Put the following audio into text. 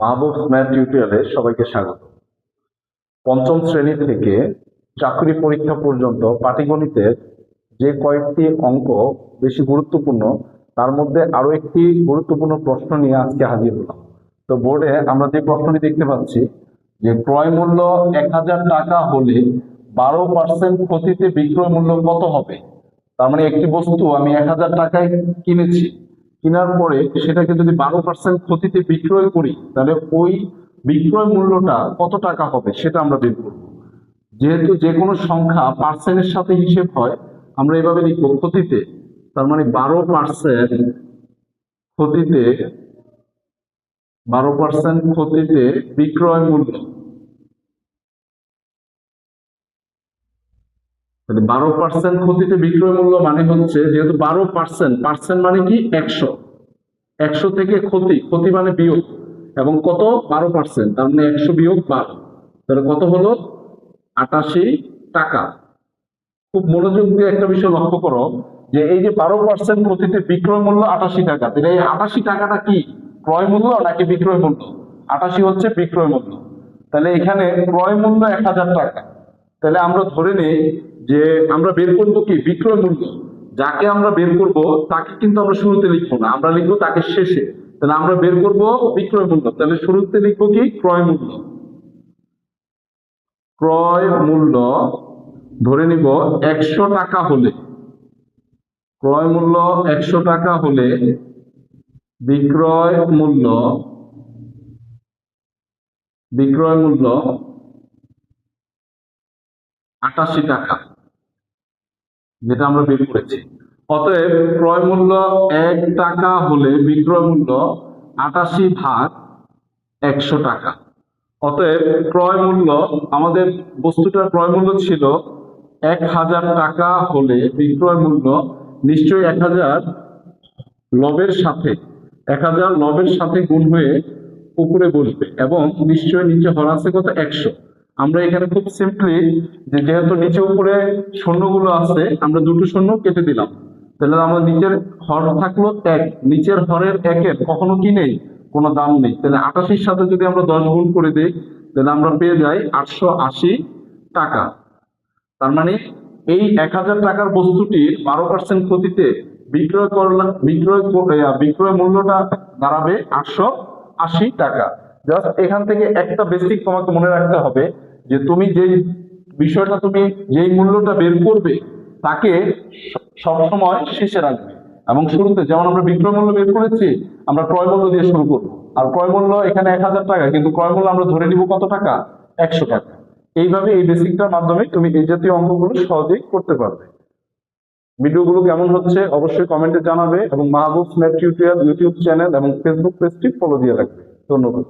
মাহবুব math টিউটোরিয়ালে সবাইকে স্বাগত। পঞ্চম শ্রেণী থেকে চাকরি পরীক্ষা পর্যন্ত পাটিগণিতের যে কয়েকটি অঙ্ক বেশি গুরুত্বপূর্ণ, তার মধ্যে আরো একটি গুরুত্বপূর্ণ প্রশ্ন নিয়ে আজকে হাজির হলাম। তো বোর্ডে আমরা যে প্রশ্নটি দেখতে পাচ্ছি যে ক্রয় মূল্য 1000 টাকা হলে 12% ক্ষতিতে বিক্রয় মূল্য কত হবে। তার মানে একটি বস্তু আমি 1000 টাকায় কিনেছি, কেনার পরে সেটাকে যদি 12% ক্ষতিতে বিক্রয় করি, তাহলে ওই বিক্রয় মূল্যটা কত টাকা হবে সেটা আমরা বের করবো। যেহেতু যে কোনো সংখ্যা পার্সেন্টের সাথে হিসেব হয়, আমরা এভাবে লিখবো ক্ষতিতে, তার মানে 12% ক্ষতিতে 12% ক্ষতিতে বিক্রয় মূল্য। 12% ক্ষতিতে বিক্রয় মূল্য মানে হচ্ছে, যেহেতু 12%, পার্সেন্ট মানে কি 100 থেকে ক্ষতি, ক্ষতি মানে বিয়োগ, এবং কত 12%, তার মানে 100 বিয়োগ 12, তাহলে কত হলো 88 টাকা। খুব মনোযোগ দিয়ে একটা বিষয় লক্ষ্য করো যে এই যে 12% ক্ষতিতে বিক্রয় মূল্য 88 টাকা, তাহলে এই 88 টাকাটা কি ক্রয় মূল্য নাকি বিক্রয় মূল্য? 88 হচ্ছে বিক্রয় মূল্য, তাহলে এখানে ক্রয় মূল্য 1000 টাকা। তাহলে আমরা ধরে নেই যে আমরা বের করবো কি বিক্রয় মূল্য। যাকে আমরা বের করব তাকে কিন্তু আমরা শুরুতে লিখবো না, আমরা লিখবো তাকে শেষে। তাহলে আমরা বের করব বিক্রয় মূল্য, তাহলে শুরুতে লিখবো কি ক্রয় মূল্য। ক্রয় মূল্য ধরে নিব 100 টাকা হলে, ক্রয় মূল্য 100 টাকা হলে বিক্রয় মূল্য 88 টাকা, যেটা আমরা বের করেছি। অতএব ক্রয় মূল্য 1 টাকা হলে বিক্রয় মূল্য 88 ভাগ 100 টাকা। অতএব ক্রয় মূল্য, আমাদের বস্তুটার ক্রয় মূল্য ছিল 1000 টাকা হলে বিক্রয় মূল্য নিশ্চয়ই 1000 লবের সাথে 1000 লবের সাথে গুণ হয়ে উপরে বসবে, এবং নিশ্চয়ই নিচে হর আছে কত 100। আমরা এখানে খুব সিম্পলি, যেহেতু নিচে উপরে শূন্যগুলো আছে, আমরা দুটো শূন্য কেটে দিলাম, তাহলে আমার নিচের হর থাকলো 1, নিচের হরের 1-এর কখনো কি নেই, কোনো দাম নেই। তাহলে 88-র সাথে যদি আমরা 10 গুণ করে দিই, তাহলে আমরা পেয়ে যাই 880 টাকা। তার মানে এই 1000 টাকার বস্তুটির 12% ক্ষতিতে বিক্রয় মূল্যটা দাঁড়াবে 880 টাকা। জাস্ট এখান থেকে একটা বেসিক তোমাকে মনে রাখতে হবে যে তুমি যেই বিষয়টা, তুমি যেই মূল্যটা বের করবে তাকে সবসময় শেষে রাখবে, এবং শুরুতে, যেমন আমরা বিক্রয় মূল্য বের করেছি, আমরা ক্রয় মূল্য দিয়ে শুরু করবো। আর ক্রয় মূল্য এখানে 1000 টাকা, কিন্তু ক্রয় মূল্য আমরা ধরে নিব কত টাকা, 100 টাকা। এইভাবে এই বেসিকটার মাধ্যমে তুমি এই জাতীয় অঙ্কগুলো সহজেই করতে পারবে। ভিডিওগুলো কেমন হচ্ছে অবশ্যই কমেন্টে জানাবে, এবং মাহবুব ম্যাথ টিউটোরিয়াল ইউটিউব চ্যানেল এবং ফেসবুক পেজটি ফলো দিয়ে রাখবে। ধন্যবাদ।